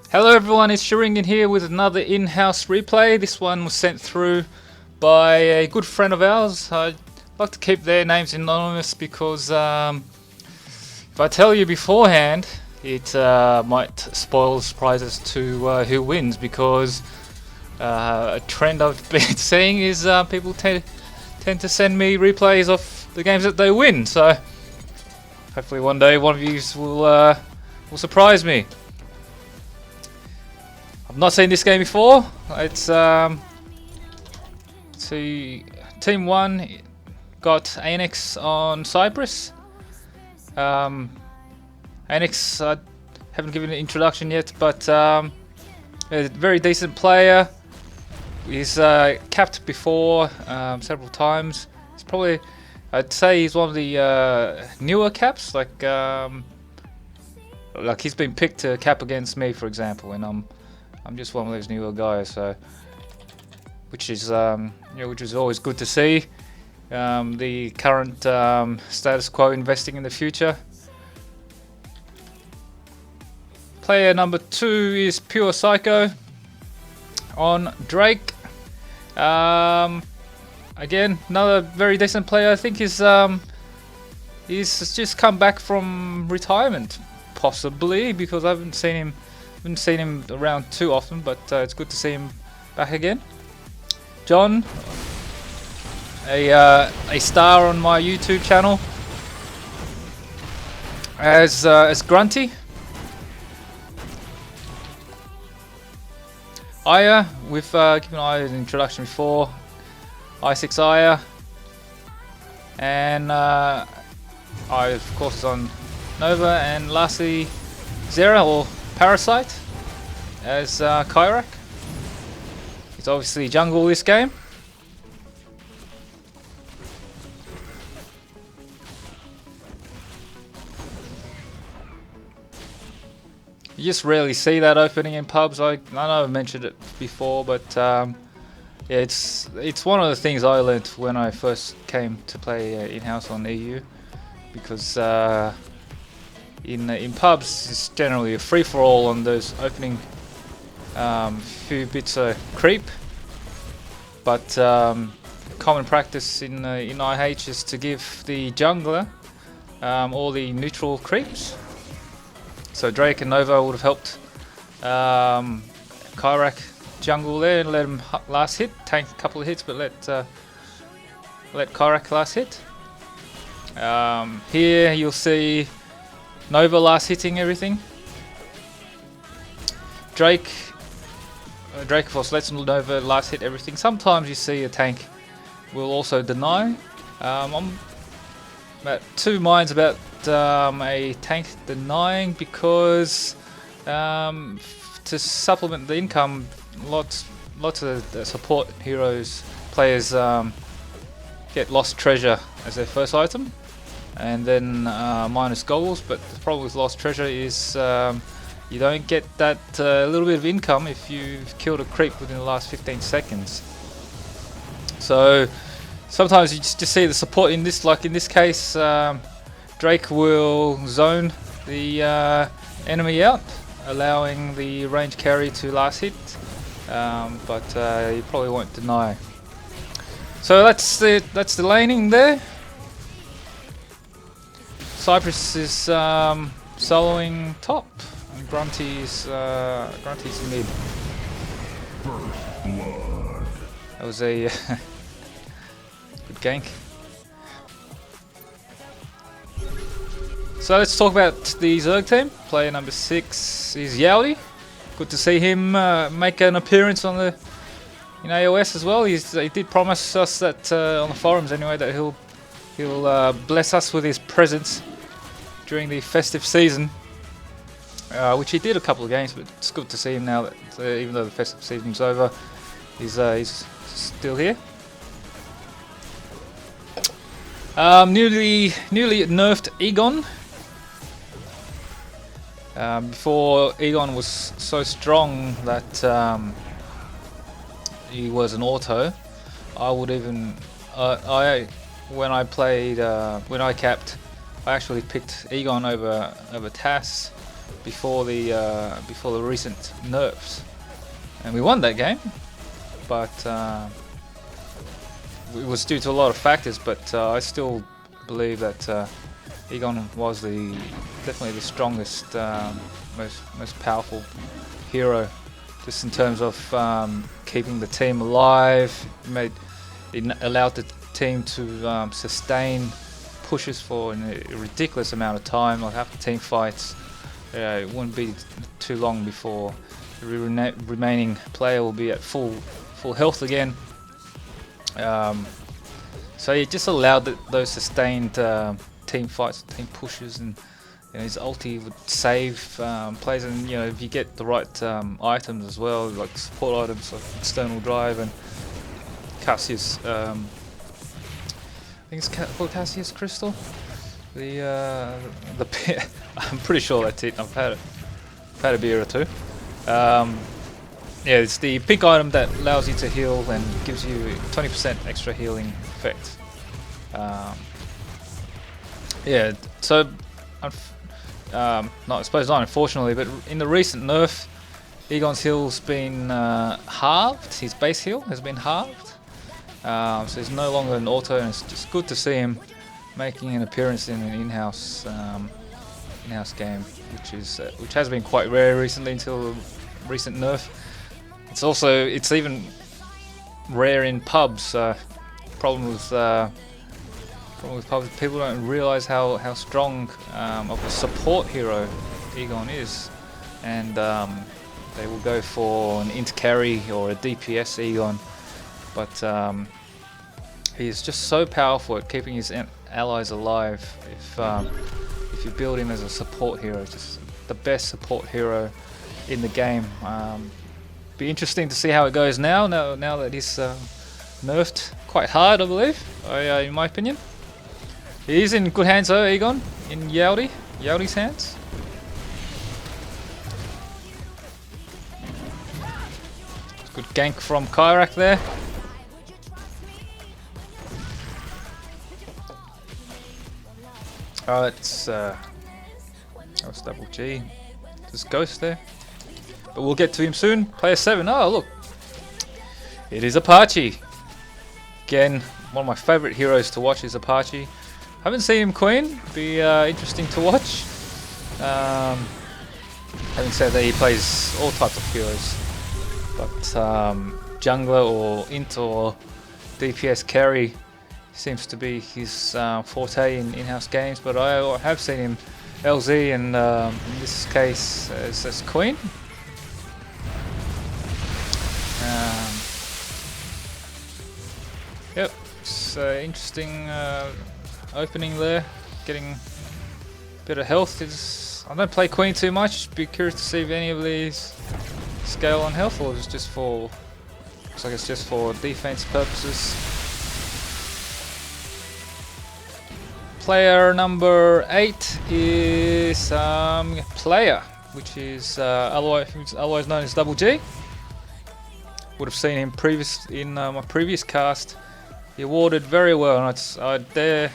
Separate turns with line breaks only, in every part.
Hello everyone, it's Sharingan here with another in-house replay. This one was sent through by a good friend of ours. I'd like to keep their names anonymous because if I tell you beforehand, it might spoil surprises to who wins, because a trend I've been seeing is people tend to send me replays of the games that they win. So hopefully one day one of you will surprise me. I've not seen this game before. It's Team 1 got Aeon on Cyprus. Aeon I haven't given an introduction yet, but a very decent player. He's capped before several times. It's probably, I'd say he's one of the newer caps. Like he's been picked to cap against me, for example, and I'm just one of those newer guys, so which is which is always good to see. The current status quo investing in the future. Player number 2 is Pure Psycho on Drake. Again, another very decent player. I think he's just come back from retirement, possibly, because I haven't seen him around too often, but it's good to see him back again. John, a star on my YouTube channel as Grunty. Aiur, we've given Aiur an introduction before. I6 Aiur, and I of course is on Nova, and lastly Zera or Parasite as Kyrak. He's obviously jungle this game. You just rarely see that opening in pubs. I know I mentioned it before, but yeah, it's one of the things I learned when I first came to play in-house on EU, because in pubs it's generally a free-for-all on those opening few bits of creep, but common practice in IH is to give the jungler all the neutral creeps. So Drake and Nova would have helped Kyrak jungle there and let him last hit, tank a couple of hits, but let Kyrak last hit. Here you'll see Nova last hitting everything. Drake of course lets Nova last hit everything. Sometimes you see a tank will also deny. I'm about two minds about a tank denying, because to supplement the income, lots of the support heroes players get lost treasure as their first item, and then minus goggles. But the problem with lost treasure is you don't get that little bit of income if you've killed a creep within the last 15 seconds. So sometimes you just see the support in this, like in this case, Drake will zone the enemy out, allowing the range carry to last hit, but you probably won't deny. So that's the laning there. Cyprus is soloing top, and Grunty's mid. That was a good gank. So let's talk about the Zerg team. Player number 6 is Yaldi. Good to see him make an appearance on the in AOS as well. He did promise us that on the forums anyway, that he'll bless us with his presence during the festive season, which he did a couple of games. But it's good to see him now that even though the festive season's over, he's still here. Newly nerfed Egon. Before, Egon was so strong that he was an auto. I would even when I capped, I actually picked Egon over TAS before the recent nerfs, and we won that game, but it was due to a lot of factors. But I still believe that Egon was definitely the strongest, most powerful hero, just in terms of keeping the team alive. It allowed the team to sustain pushes for a ridiculous amount of time, like half the team fights. It wouldn't be too long before the remaining player will be at full health again. So it just allowed those sustained team fights, team pushes, and his ulti would save plays. And if you get the right items as well, like support items like external drive and Cassius, I think it's called Cassius Crystal. I'm pretty sure that's it. I've had a beer or two. Yeah, it's the pink item that allows you to heal and gives you 20% extra healing effect. Yeah, so I suppose not unfortunately, but in the recent nerf, Egon's heal's been halved. His base heal has been halved. So he's no longer an auto, and it's just good to see him making an appearance in an in-house game, which has been quite rare recently until the recent nerf. It's even rare in pubs. Problem with pubs, people don't realize how strong of a support hero Egon is, and they will go for an int carry or a DPS Egon, but he's just so powerful at keeping his allies alive. If you build him as a support hero, just the best support hero in the game. Be interesting to see how it goes now that he's nerfed quite hard, I believe, in my opinion. He is in good hands though, Egon, in Yaldi's hands. Good gank from Kyrak there. Oh, that's DoubleG. There's Ghost there. But we'll get to him soon. Player 7. Oh, look. It is Apache. Again, one of my favourite heroes to watch is Apache. Haven't seen him Queen. Be interesting to watch. Having said that, he plays all types of heroes. But jungler or int or DPS carry seems to be his forte in in-house games, but I have seen him LZ, and in this case as Queen. Yep, it's interesting opening there, getting a bit of health. I don't play Queen too much, be curious to see if any of these scale on health, or it's just for, looks like it's just for defense purposes. Player number 8 is Player, which is otherwise known as DoubleG. Would have seen him in my previous cast. He awarded very well, and I dare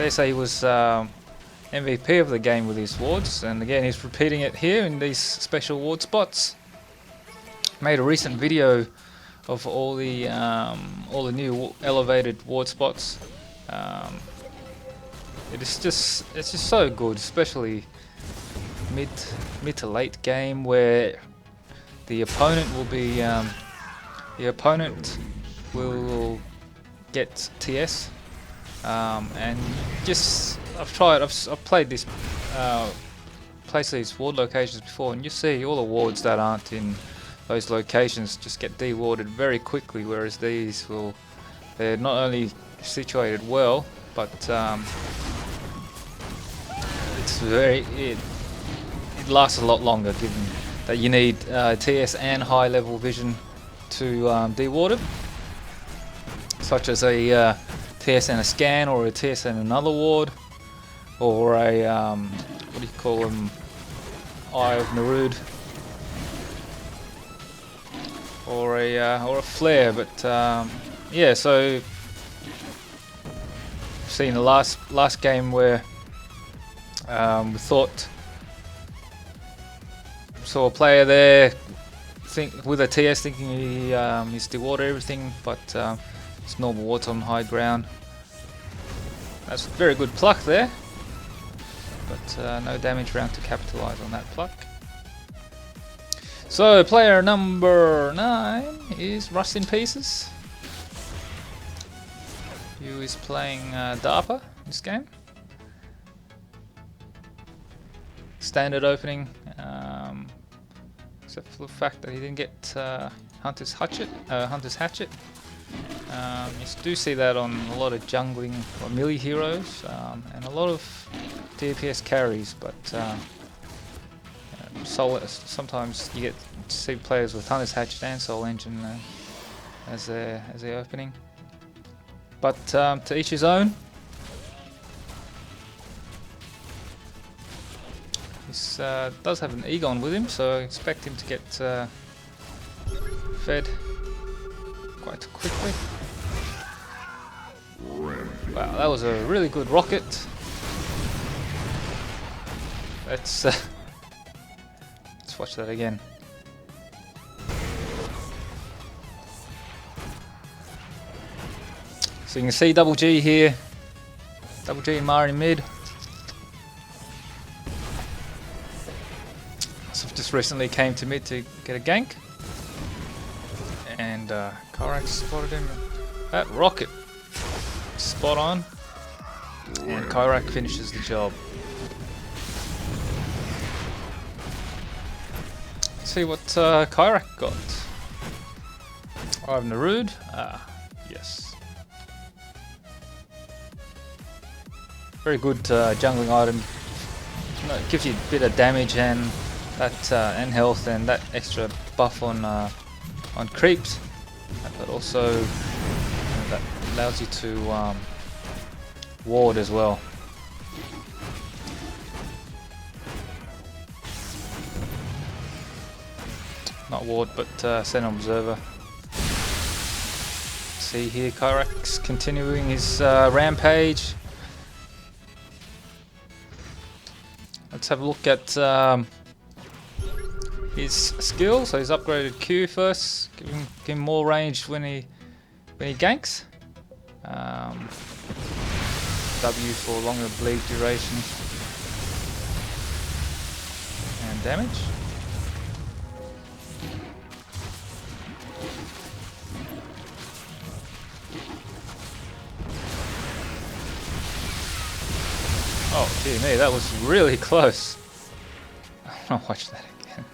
say he was MVP of the game with his wards. And again, he's repeating it here in these special ward spots. Made a recent video of all the new elevated ward spots. It's just so good, especially mid to late game, where the opponent will get TS, and just I've played this place these ward locations before, and you see all the wards that aren't in those locations just get dewarded very quickly, whereas they're not only situated well, but it lasts a lot longer, given that you need TS and high level vision to deward it, such as a TS and a scan, or a TS and another ward, or a what do you call them, Eye of Nerud, or a flare. But yeah, so seen the last game where we thought Saw a player there with a TS thinking he is dewater everything, but it's normal water on high ground. That's very good pluck there, but no damage round to capitalise on that pluck. So player number 9 is Rust in Pieces. He is playing DARPA this game. Standard opening, except for the fact that he didn't get Hunter's Hatchet. You do see that on a lot of jungling or melee heroes, and a lot of DPS carries, but sometimes you get to see players with Hunter's Hatchet and Soul Engine as their opening. But to each his own. He does have an Egon with him, so I expect him to get fed quite quickly. Wow, that was a really good rocket. Let's watch that again. So you can see DoubleG here. DoubleG and Mara in mid. So just recently came to mid to get a gank. And Kyrak spotted him. That rocket. Spot on. And Kyrak finishes the job. Let's see what Kyrak got. I have Nerfed. Yes. Very good jungling item. It gives you a bit of damage and that and health and that extra buff on creeps, but also that allows you to ward as well. Not ward, but send an observer. See here, Kyrak's continuing his rampage. Let's have a look at his skill. So he's upgraded Q first, giving him more range when he ganks. W for longer bleed duration and damage. Oh dear me, that was really close. I want to watch that again.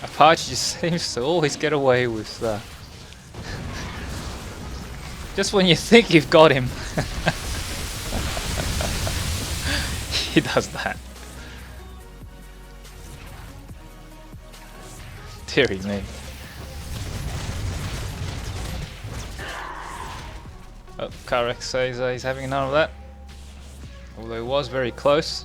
Apache just seems to always get away with just when you think you've got him. He does that. Deary me. Oh, Kyrak says he's having none of that. Although he was very close.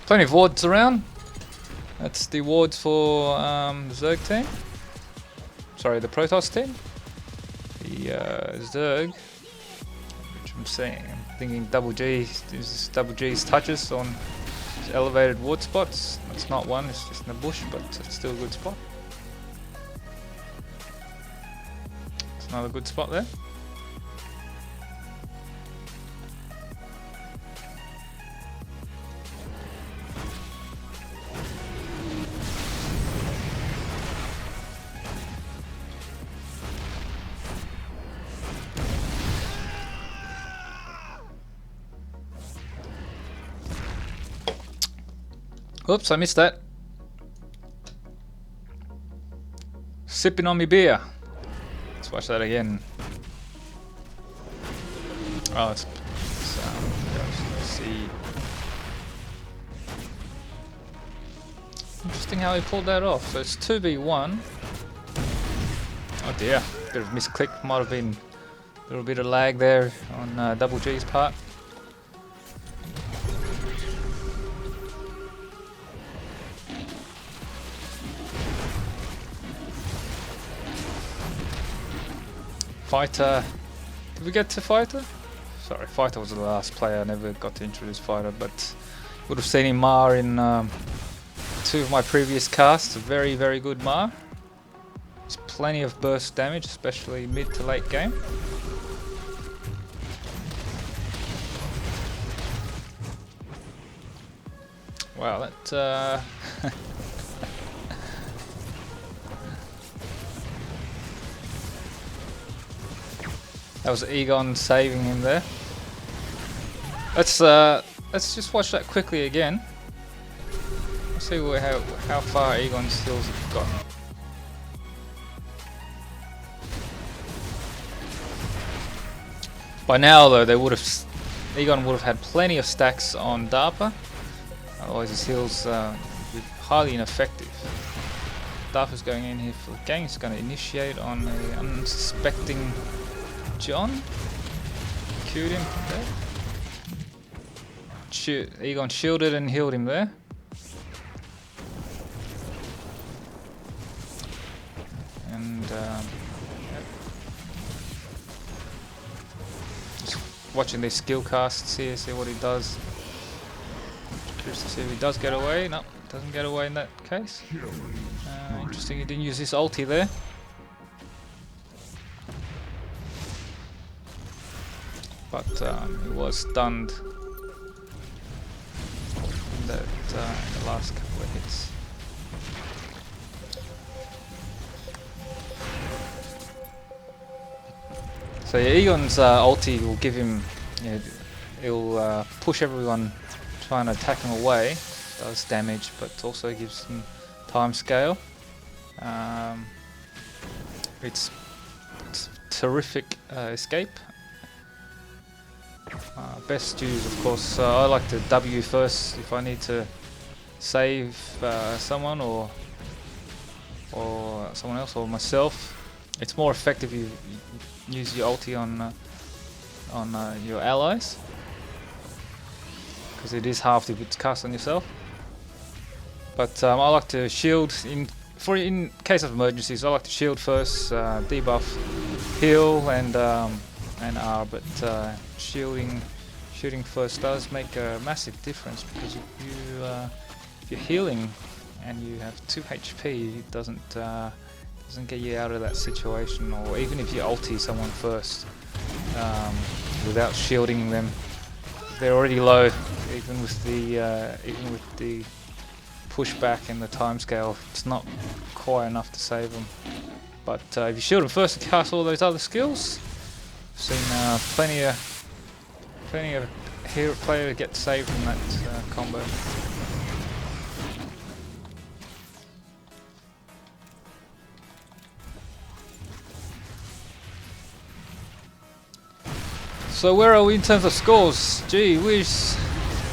Plenty of wards around. That's the wards for the Zerg team. Sorry, the Protoss team. The Zerg, which I'm thinking DoubleG is DoubleG's touches on elevated ward spots. That's not one, it's just in the bush, but it's still a good spot. It's another good spot there. Oops, I missed that. Sipping on me beer. Let's watch that again. Oh, let's see. Interesting how he pulled that off. So it's 2v1. Oh dear, bit of misclick. Might have been a little bit of lag there on DoubleG's part. Fighter. Did we get to Fighter? Sorry, Fighter was the last player. I never got to introduce Fighter, but would have seen him Mar in 2 of my previous casts. A very, very good Mar. There's plenty of burst damage, especially mid to late game. Wow, that that was Egon saving him there. Let's just watch that quickly again. Let's see how far Egon's skills have gotten. By now, though, Egon would have had plenty of stacks on DARPA. Otherwise, his heals would be highly ineffective. DARPA's going in here for the gang. He's going to initiate on an unsuspecting John. Queued him there. Egon shielded and healed him there. And just watching these skill casts here, see what he does. Curious to see if he does get away. No, doesn't get away in that case. Interesting, he didn't use his ulti there. But he was stunned in the last couple of hits. So yeah, Egon's ulti will give him, he'll push everyone trying to attack him away. Does damage, but also gives him time scale. It's terrific escape. Best use, of course, I like to W first if I need to save someone or someone else or myself. It's more effective you use your ulti on your allies, because it is halved if it's cast on yourself. But I like to shield in case of emergencies. I like to shield first, debuff, heal, and R. But shooting first does make a massive difference, because if you're healing and you have 2 HP, it doesn't get you out of that situation. Or even if you ulti someone first without shielding them, they're already low. Even with the pushback and the timescale, it's not quite enough to save them. But if you shield them first and cast all those other skills, I've seen plenty of hero players get saved from that combo. So where are we in terms of scores? Gee whiz,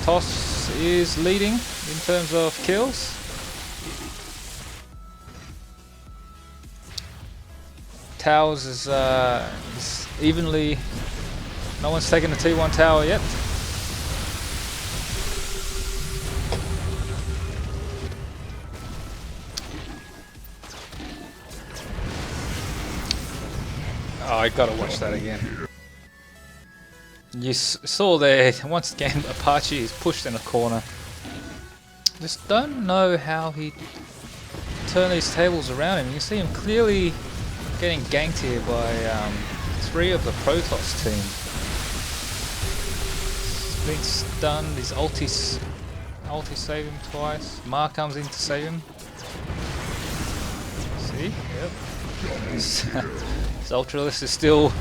Toss is leading in terms of kills. Towers is evenly. No one's taken the T1 tower yet. Oh, I gotta watch that again. You saw there, once again, Apache is pushed in a corner. Just don't know how he turned these tables around him. You can see him clearly getting ganked here by 3 of the Protoss team. He's been stunned, his ulti saved him twice. Mar comes in to save him. See? Yep. His Ultralist is still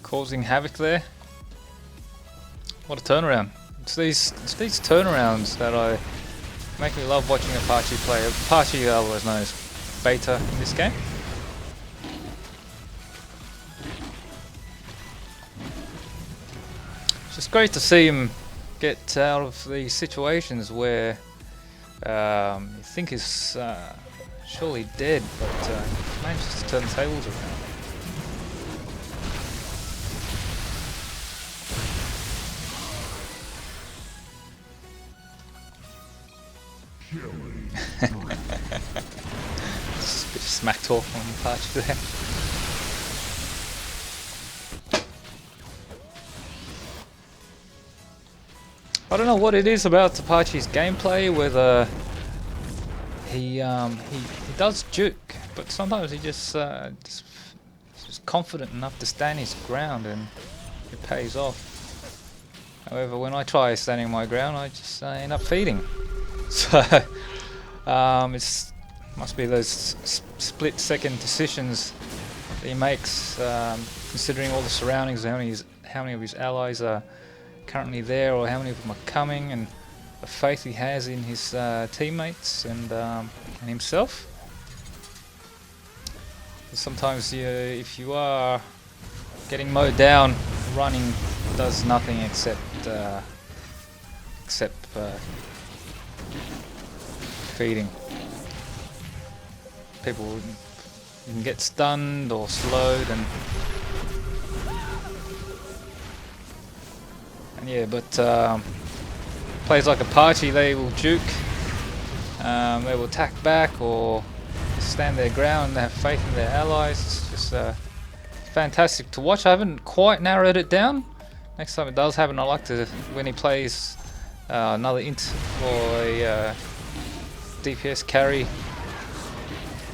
causing havoc there. What a turnaround. It's these turnarounds that make me love watching Apache play. Apache, otherwise known as Beta in this game. It's just great to see him get out of these situations where you think he's surely dead, but manages to turn the tables around. smack talk on Apache there. I don't know what it is about Apache's gameplay, whether he does juke, but sometimes he just confident enough to stand his ground and it pays off. However, when I try standing my ground, I just end up feeding. So it must be those split-second decisions that he makes, considering all the surroundings, how many of his allies are currently there, or how many of them are coming, and the faith he has in his teammates and himself. Sometimes if you are getting mowed down, running does nothing except feeding. People can get stunned or slowed, and yeah, but players like Apache, they will juke, they will attack back or stand their ground. They have faith in their allies. It's just fantastic to watch. I haven't quite narrowed it down. Next time it does happen, I like to, when he plays another int or a DPS carry,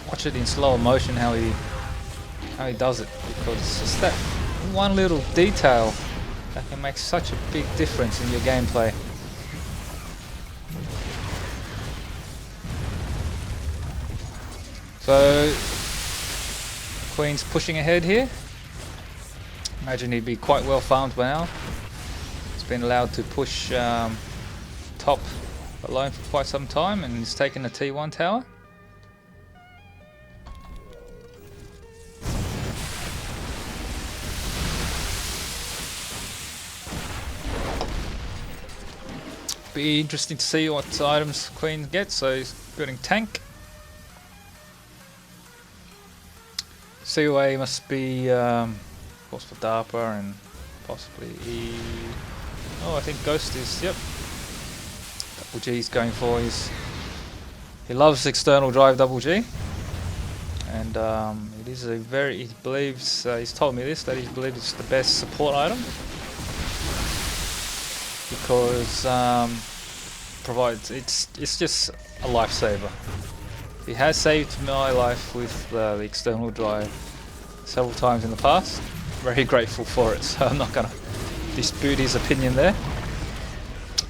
watch it in slower motion how he does it, because it's just that one little detail that can make such a big difference in your gameplay. So Queen's pushing ahead here. Imagine he'd be quite well farmed by now. He's been allowed to push top alone for quite some time, and he's taken the T1 tower. Be interesting to see what items Queen gets. So he's getting tank. COA must be, of course, for DARPA and possibly oh, I think Ghost is, yep. DoubleG's going for he loves external drive DoubleG, and it is a he believes, he's told me this, that he believes it's the best support item, because provides, it's just a lifesaver. He has saved my life with the external drive several times in the past. Very grateful for it, so I'm not going to dispute his opinion there.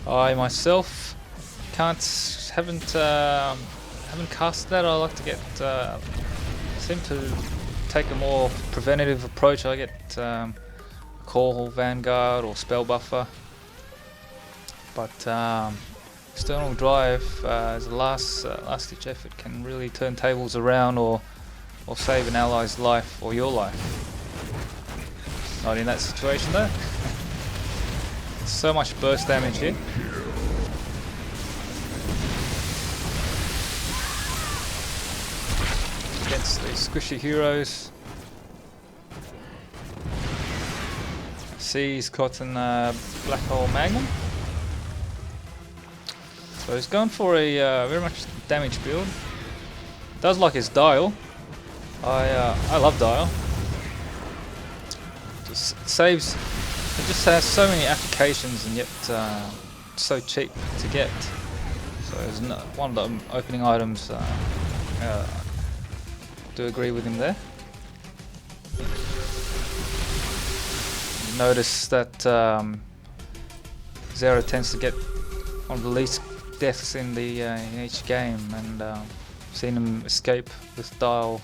I myself haven't cast that. I like to get seem to take a more preventative approach. I get Call Vanguard or Spell Buffer, but external drive as a last ditch effort can really turn tables around, or save an ally's life or your life. Not in that situation though. So much burst damage here. Against these squishy heroes. See, he's caught in Black Hole Magnum. So he's going for a very much damage build. Does like his dial. I love dial. Just saves. It just has so many applications, and yet so cheap to get. So it's one of the opening items. Do agree with him there. Notice that Zera tends to get one of the least deaths in the in each game, and seen him escape with dial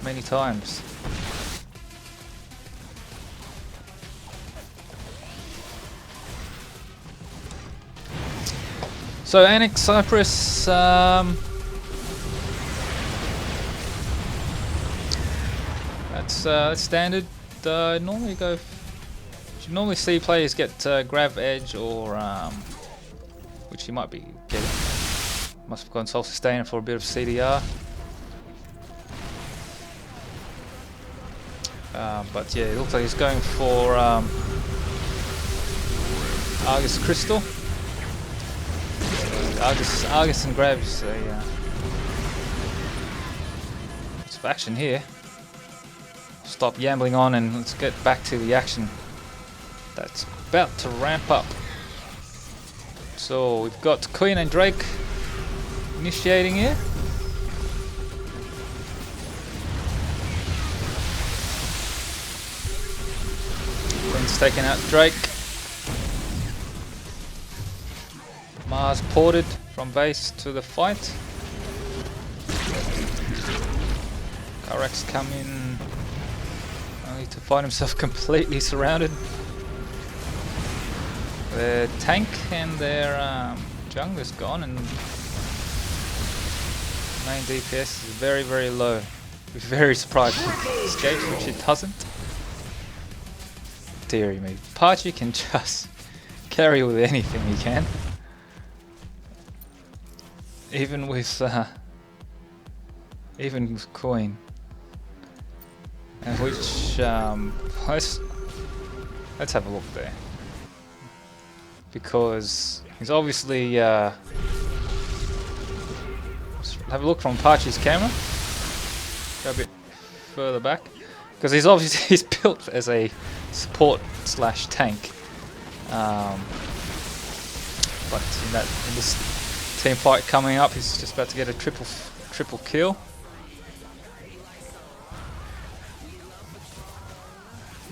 many times. So Annex Cypress, that's standard. Normally you normally see players get Grav Edge, or which he might be getting. Must have gone Soul Sustainer for a bit of CDR. But yeah, it looks like he's going for Argus Crystal. Argus and Grav's Lots of action here. Stop yambling on and let's get back to the action that's about to ramp up. So we've got Queen and Drake initiating here. Queen's taking out Drake. Mars ported from base to the fight. Karak's come in only to find himself completely surrounded. Their tank and their jungler's gone, and main DPS is very, very low. We're very surprised if it escapes, which it doesn't. Deary me, Apache can just carry with anything he can. Even with Queen. And which let's have a look there. Because he's obviously have a look from Apache's camera. Go a bit further back, because he's obviously he's built as a support slash tank. But in this team fight coming up, he's just about to get a triple kill.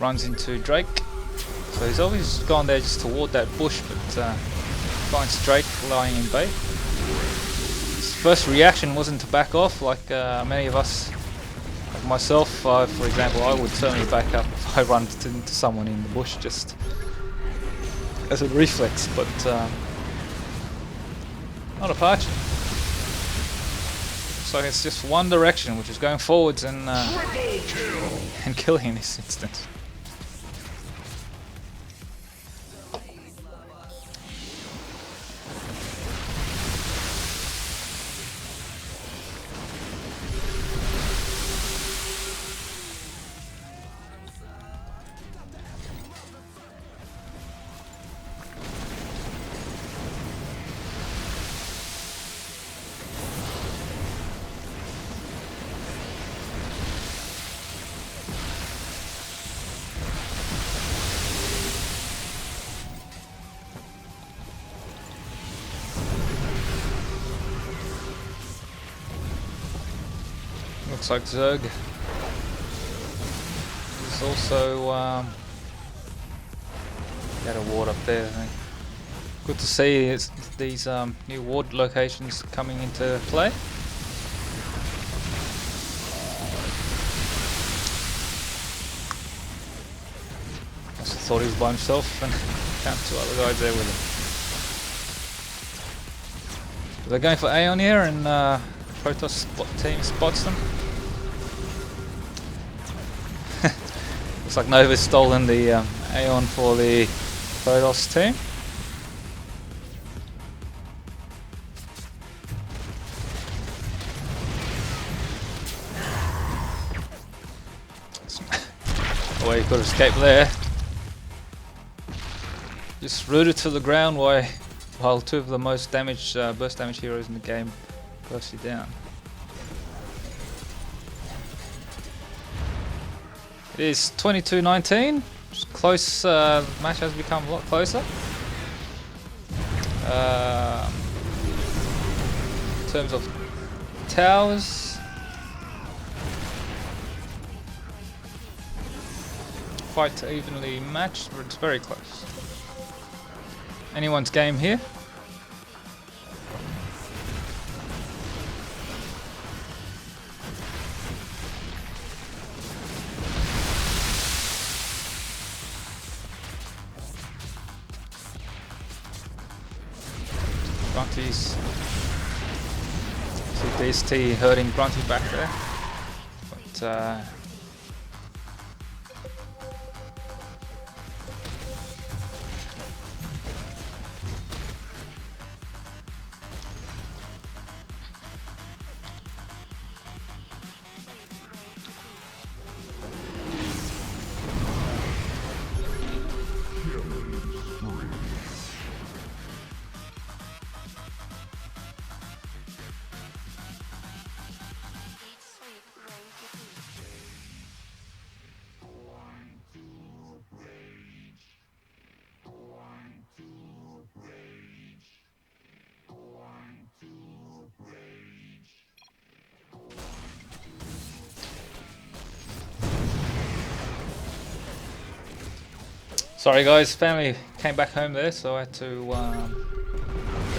Runs into Drake. So he's always gone there just toward that bush, but finds Drake lying in bait. His first reaction wasn't to back off like many of us, like myself, for example. I would certainly back up if I run into someone in the bush just as a reflex, but not Apache. So it's just one direction, which is going forwards and killing in this instance. Looks like Zerg is also got a ward up there. I think. Good to see these new ward locations coming into play. Also thought he was by himself and found two other guys there with him. They're going for Aeon here, and Protoss team spots them. Looks like Nova's stolen the Aeon for the Protoss team. Oh, he could escape there. Just rooted to the ground while two of the most damaged burst damage heroes in the game burst you down. It is 22-19. Close. The match has become a lot closer. In terms of towers, quite evenly matched, but it's very close. Anyone's game here. Grunty's DST hurting Grunty back there, but Sorry guys, family came back home there, so I had to go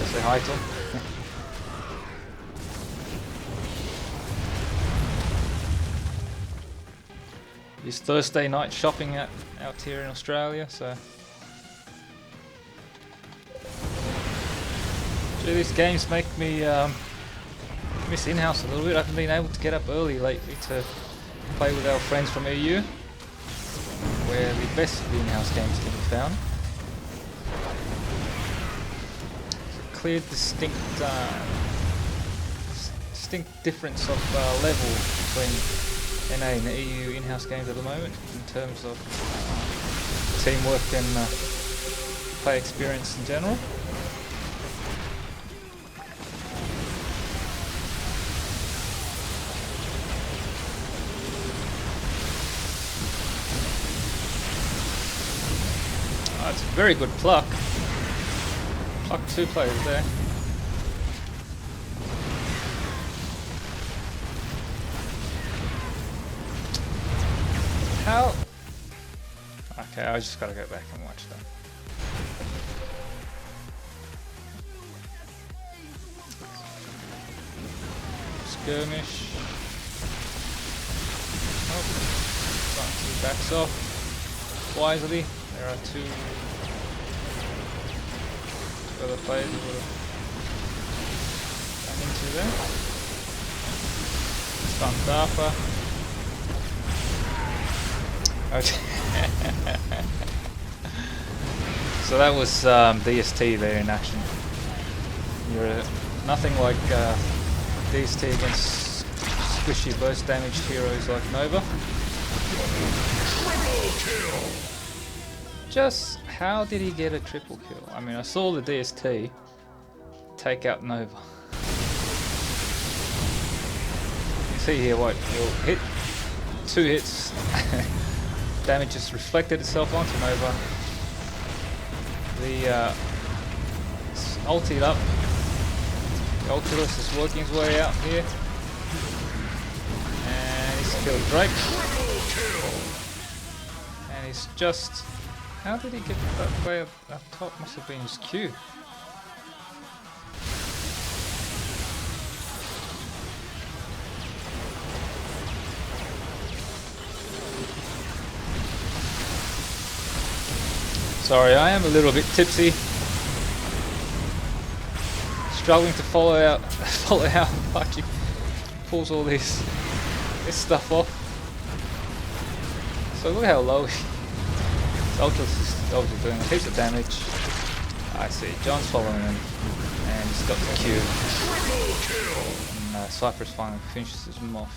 say hi to them. It's Thursday night shopping out here in Australia, so... Gee, these games make me miss Inhouse a little bit. I haven't been able to get up early lately to play with our friends from Aiur, where the best of the Inhouse games can be found. It's a clear, distinct difference of level between NA and EU in-house games at the moment in terms of teamwork and play experience in general. Oh, it's a very good pluck. Pluck 2 players there. How? Okay, I just gotta go back and watch that. Skirmish. Oh, he backs off wisely. There are 2 other players who will back into there. Stun Darpa. So that was DST there in action. You're nothing like DST against squishy burst damage heroes like Nova.
Triple kill.
Just how did he get a triple kill? I mean, I saw the DST take out Nova. You see here what he'll hit 2 hits. Damage just reflected itself onto Nova. The ultied up. The Ultilus is working his way out here. And he's killed Drake. And he's just... How did he get that way up top? Must have been his Q. Sorry, I am a little bit tipsy. Struggling to follow how Apache pulls all this stuff off. So look how low his Ultra's is doing a heaps of damage. I see, John's following him, and he's got the Q. And Cypress finally finishes him off.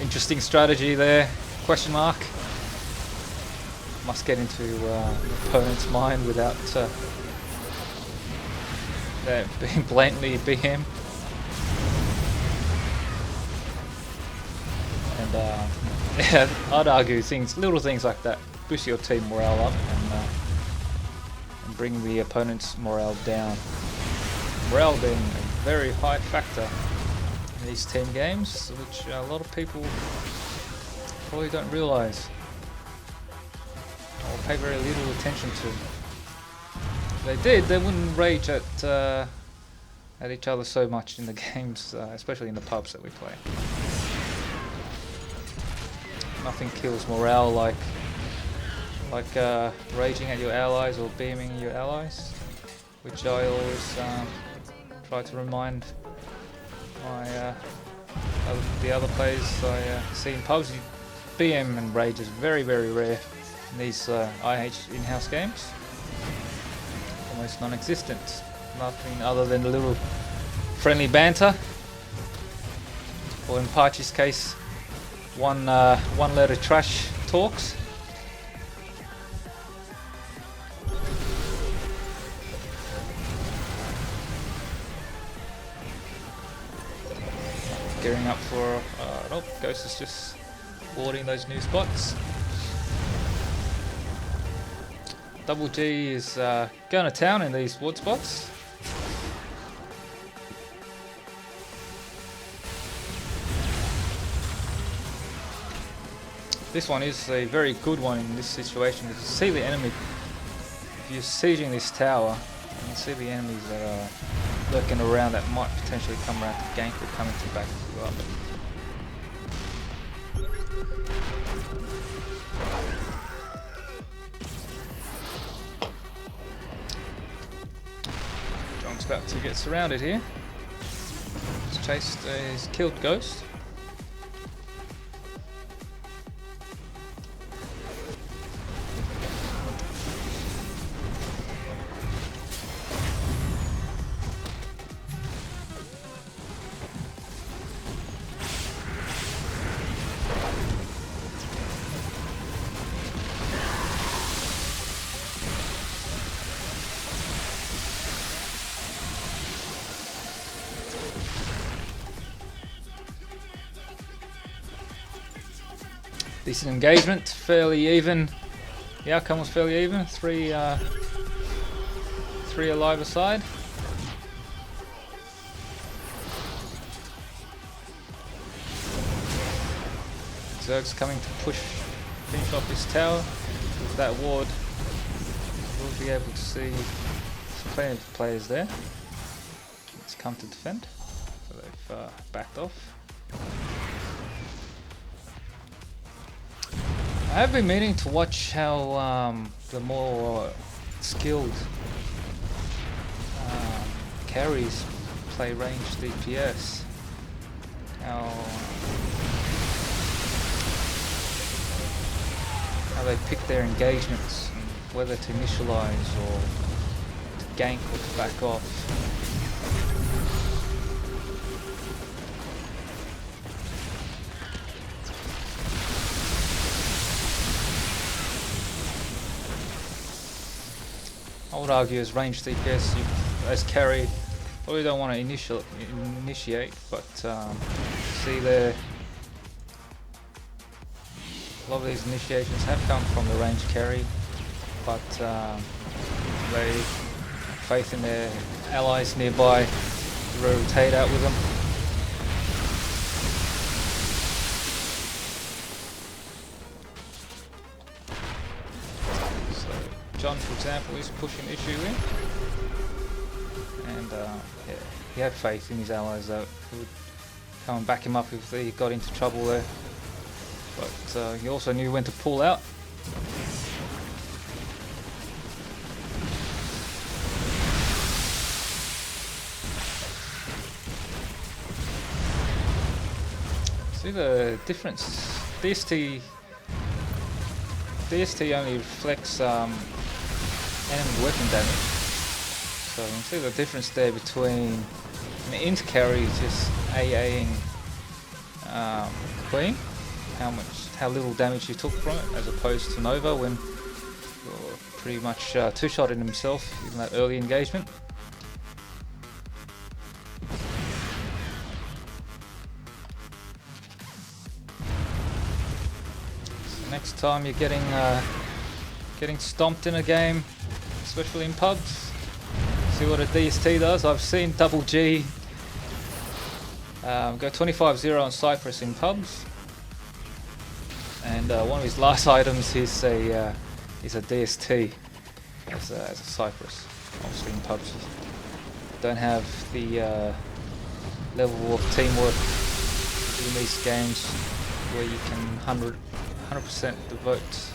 Interesting strategy there, question mark. Must get into the opponent's mind without being blatantly BM. And yeah, I'd argue little things like that boost your team morale up and bring the opponent's morale down. Morale being a very high factor in these team games, which a lot of people probably don't realise or pay very little attention to. If they did, they wouldn't rage at each other so much in the games, especially in the pubs that we play. Nothing kills morale like raging at your allies or beaming your allies, which I always try to remind my the other players I see in pubs. BM and rage is very, very rare in these IH in-house games. Almost non-existent. Nothing other than a little friendly banter, or in Apache's case, one-letter trash talks. Gearing up for nope, Ghost is just boarding those new spots. DoubleG is going to town in these wood spots. This one is a very good one in this situation. You see the enemy, if you're sieging this tower, you can see the enemies that are lurking around that might potentially come around to gank or come into back you up. John's about to get surrounded here. He's chased, he's killed Ghost. Decent engagement, fairly even. The outcome was fairly even. Three alive aside. Zerg's coming to finish off this tower. With that ward, we'll be able to see plenty of players there. It's come to defend, so they've backed off. I have been meaning to watch how the more skilled carries play ranged DPS. How they pick their engagements, and whether to initialize or to gank or to back off. I would argue as ranged DPS, as carry, probably don't want to initiate, but see there, a lot of these initiations have come from the ranged carry, but they have faith in their allies nearby to rotate out with them. John, for example, is pushing issue in, and yeah, he had faith in his allies that would come and back him up if they got into trouble there. But he also knew when to pull out. See the difference. DST only reflects enemy weapon damage, so you can see the difference there between an int carry just AAing Queen, how little damage you took from it, as opposed to Nova when you're pretty much two-shotting himself in that early engagement. So next time you're getting stomped in a game, especially in pubs, see what a DST does. I've seen DoubleG go 25-0 on Cypress in pubs, and one of his last items is a DST as a Cypress. Obviously in pubs you don't have the level of teamwork in these games where you can 100% devote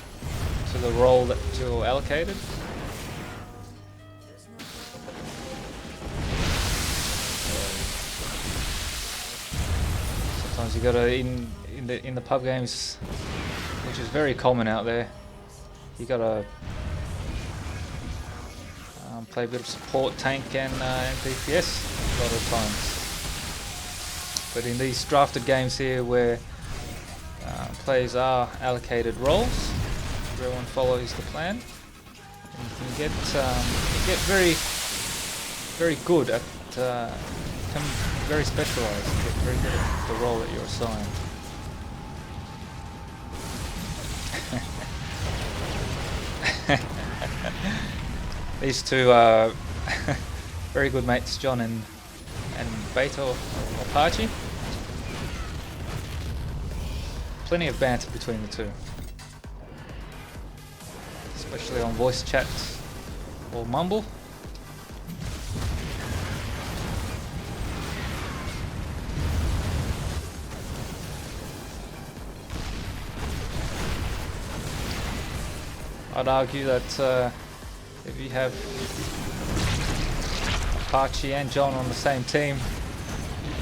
to the role that you're allocated. Sometimes you gotta in the pub games, which is very common out there, you gotta play a bit of support, tank, and DPS a lot of times. But in these drafted games here, where players are allocated roles, everyone follows the plan, and you can get very good at become very specialised, get very good at the role that you're assigned. These two are very good mates, John and Beta or Apache. Plenty of banter between the two. especially on voice chat or mumble. I'd argue that if you have Apache and John on the same team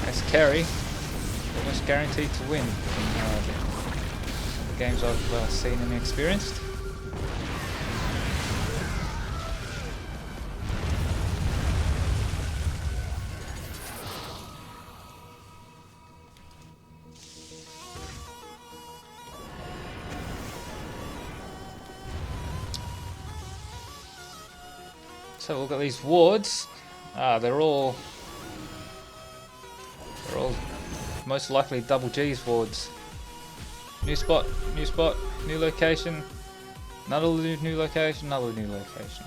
as carry, you're almost guaranteed to win in the games I've seen and experienced. So we've got these wards. They're all most likely DoubleG's wards. New spot, new location, another new location, another new location.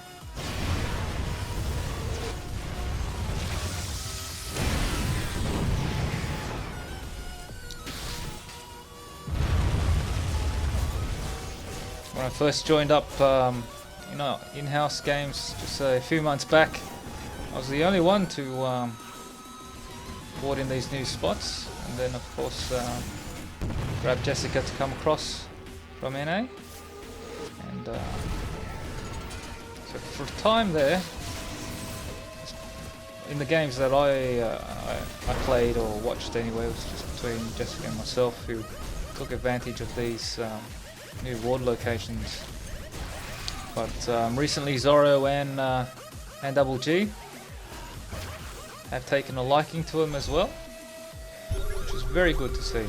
When I first joined up in-house games just a few months back, I was the only one to board in these new spots, and then of course grabbed Jessica to come across from NA, and so for a time there, in the games that I played or watched anyway, it was just between Jessica and myself who took advantage of these new ward locations. But recently Zera and DoubleG have taken a liking to him as well, which is very good to see.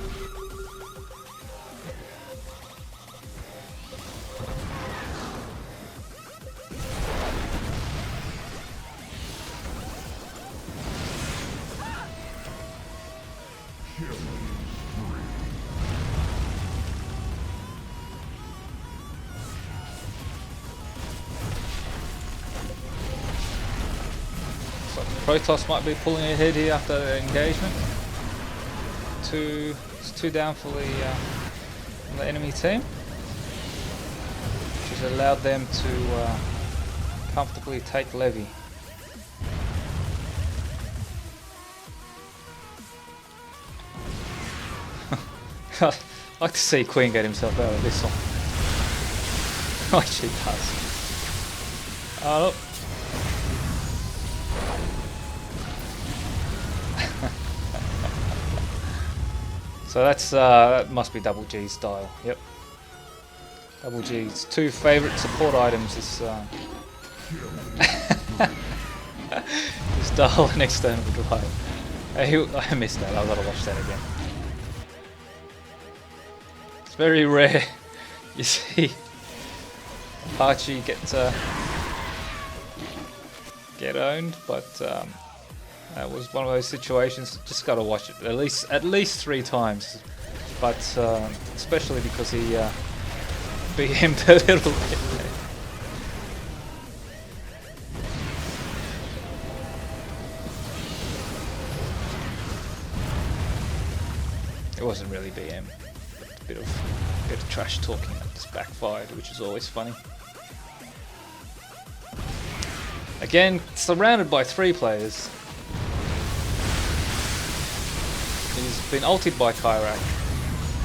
Protoss might be pulling ahead here after the engagement. It's two down for the enemy team, which has allowed them to comfortably take Levy. I'd like to see Queen get himself out of this one. Like she does. Oh look. So that must be DoubleG's style. Yep. DoubleG's two favourite support items is his style and external drive. I missed that. I've got to watch that again. It's very rare you see Apache get owned, but that was one of those situations. Just got to watch it at least 3 times, but especially because he BM'd a little bit. It wasn't really BM. A bit of trash talking that just backfired, which is always funny. Again, surrounded by 3 players. He's been ulted by Kyrak.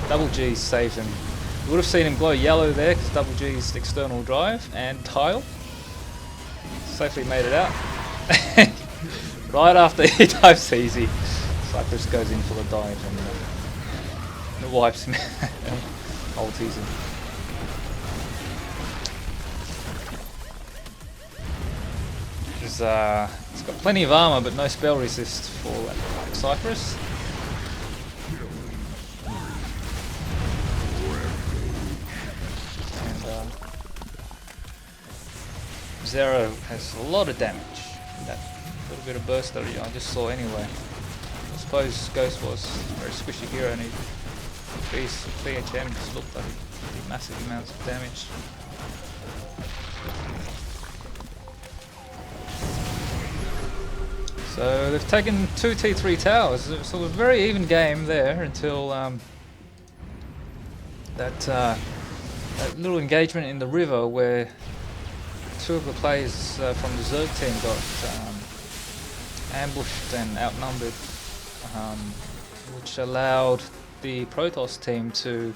DoubleG saved him. You would have seen him glow yellow there because DoubleG's external drive and tile. Safely made it out. Right after he dives easy, Cypress goes in for the dive and it wipes him. Ulties him. It's got plenty of armor but no spell resist for Cypress. Zera has a lot of damage in that little bit of burst that I just saw anyway. I suppose Ghost was a very squishy hero and his PHM just looked like he did massive amounts of damage. So they've taken 2 T3 towers, so it was a very even game there until that little engagement in the river where two of the players from the Zerg team got ambushed and outnumbered, which allowed the Protoss team to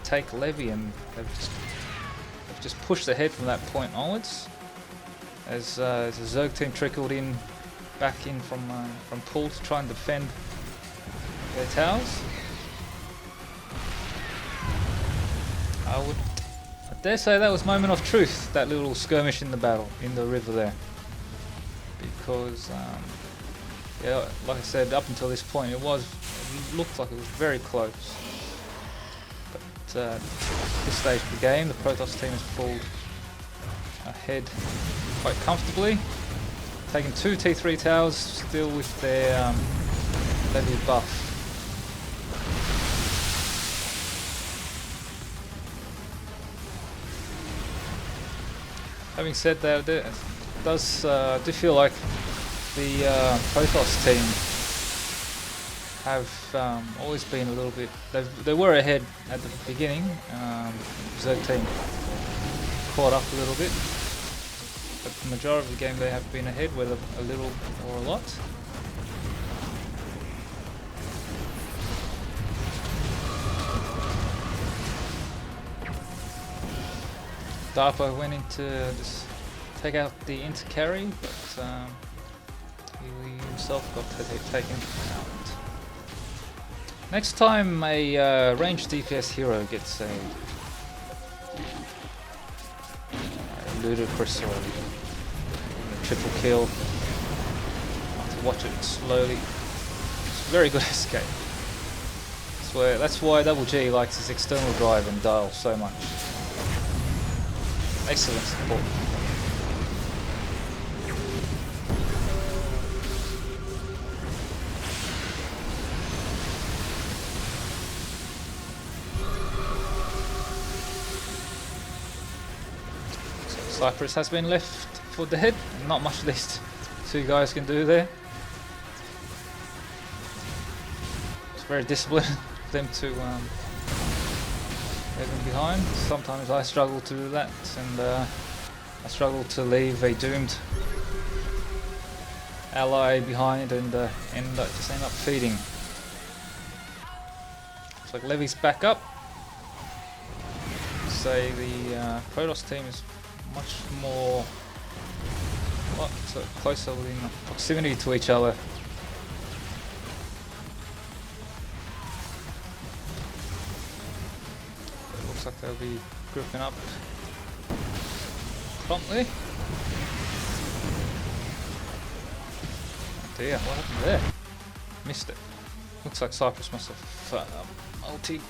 take Levy, and they've just pushed ahead from that point onwards. As the Zerg team trickled in, back in from pool to try and defend their towers. I dare say that was moment of truth, that little skirmish in the battle, in the river there. Because, yeah, like I said, up until this point it looked like it was very close. But at this stage of the game, the Protoss team has pulled ahead quite comfortably, taking 2 T3 towers, still with their Levy buff. Having said that, it does do feel like the Protoss team have always been a little bit. They were ahead at the beginning. Zerg team caught up a little bit, but the majority of the game they have been ahead, whether a little or a lot. Darpa went in to just take out the inter-carry, but he himself got taken out. Next time a ranged DPS hero gets a ludicrous or a triple kill, to watch it slowly. It's a very good escape. That's why DoubleG likes his external drive and dial so much. Excellent support. So Cypress has been left for dead. Not much these two guys can do there. It's very disciplined for them to leave them behind. Sometimes I struggle to do that, and I struggle to leave a doomed ally behind and end up feeding. Looks like Levy's back up. Say the Protoss team is much more closer within proximity to each other. Looks like they'll be grouping up promptly. Oh dear, what happened there? Missed it. Looks like Cypress must have ultied.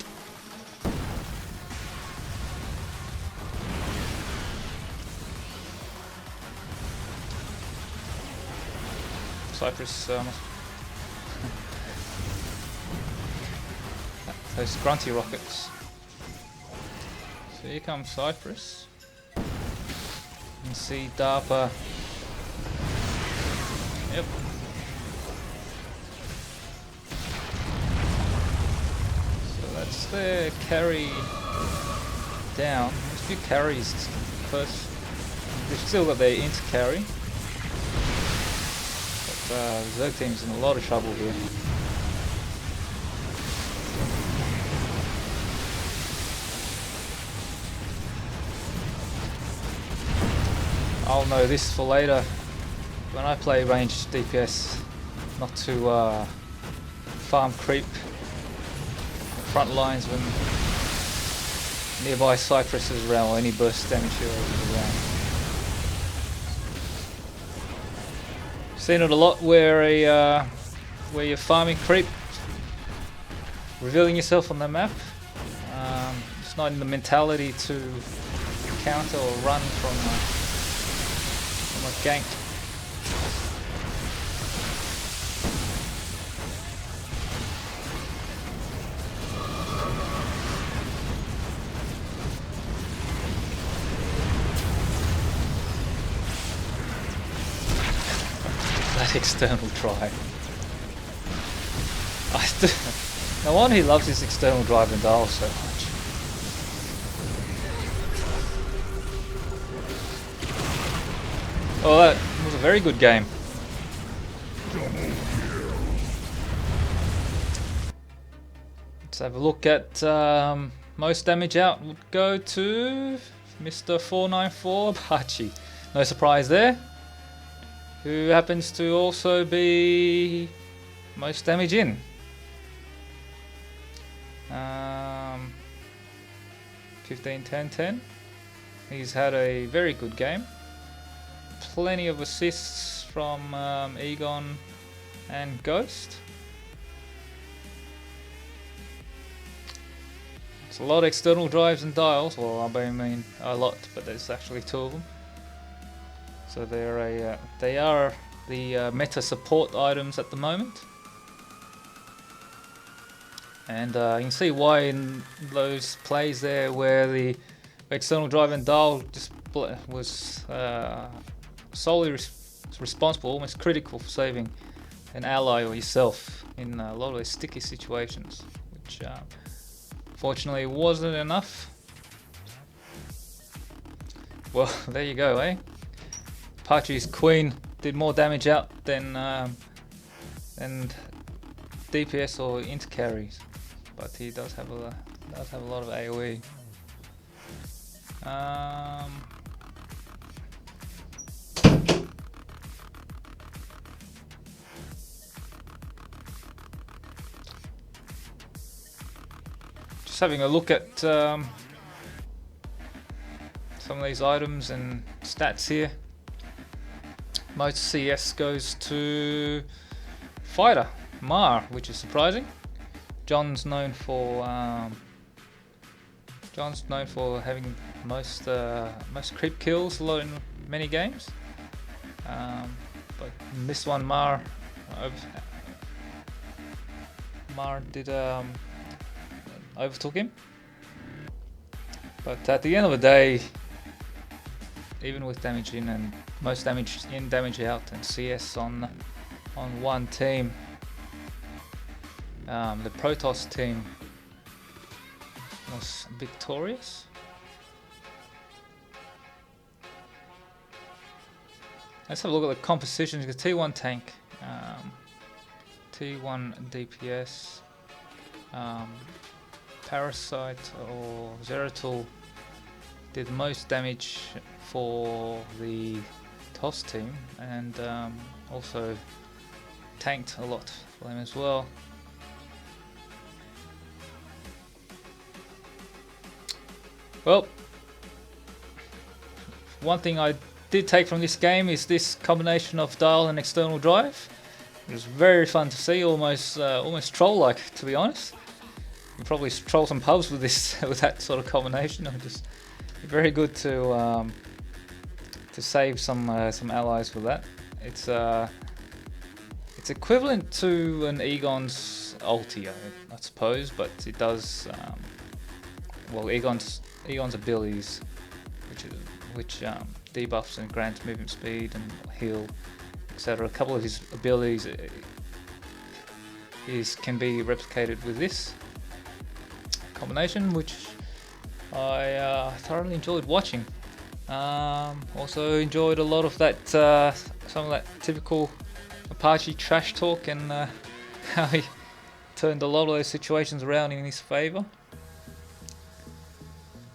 Cypress those grunty rockets. So here comes Cypress. You can see DARPA. Yep. So that's their carry down. There's a few carries first. They've still got their inter carry. But the Zerg team's in a lot of trouble here. I'll know this for later when I play ranged DPS, not to farm creep the front lines when nearby Cypress is around or any burst damage hero is around. Seen it a lot where you're farming creep, revealing yourself on the map. It's not in the mentality to counter or run from a gank. That external drive. No wonder he loves his external drive and dial so much. Oh, that was a very good game. Let's have a look at most damage out would go to Mr. 494 Apache. No surprise there. Who happens to also be most damage in. 15, 10, 10. He's had a very good game. Plenty of assists from Egon and Ghost. It's a lot of external drives and dials. Well, I mean a lot, but there's actually 2 of them. So they are the meta support items at the moment. And you can see why in those plays there where the external drive and dial just was solely responsible, almost critical for saving an ally or yourself in a lot of those sticky situations, which fortunately wasn't enough. Well, there you go, eh? Apache's Queen did more damage out than DPS or intercarries. But he does have a lot of AoE. Just having a look at some of these items and stats here. Most CS goes to Fighter Mar, which is surprising. John's known for having most creep kills a lot in many games, but in this one Mar did overtook him. But at the end of the day, even with damage in and most damage in, damage out, and CS on one team, the Protoss team was victorious. Let's have a look at the compositions. You got T1 tank, T1 DPS, Parasite or Zera did the most damage for the TOS team, and also tanked a lot for them as well. Well, one thing I did take from this game is this combination of dial and external drive. It was very fun to see, almost troll-like, to be honest. You can probably troll some pubs with this, with that sort of combination. It was just very good to save some allies for that. It's equivalent to an Egon's ulti, I suppose, but it does well, Egon's abilities, which debuffs and grants movement speed and heal, etc. A couple of his abilities can be replicated with this combination, which I thoroughly enjoyed watching. Also enjoyed a lot of that, some of that typical Apache trash talk, and how he turned a lot of those situations around in his favour.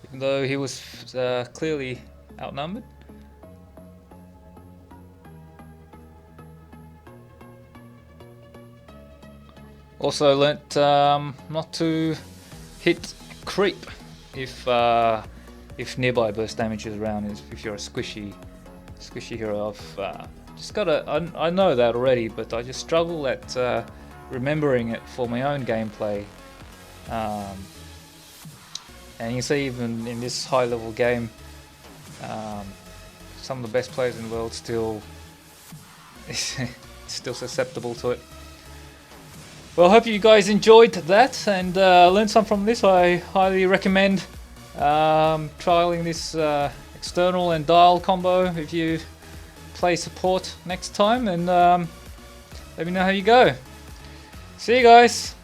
Even though he was clearly outnumbered. Also learnt not to hit creep if nearby burst damage is around. If you're a squishy hero, I've just gotta. I know that already, but I just struggle at remembering it for my own gameplay. And you see, even in this high-level game, some of the best players in the world still susceptible to it. Well, I hope you guys enjoyed that and learned some from this. I highly recommend trialing this external and dial combo if you play support next time, and let me know how you go. See you guys.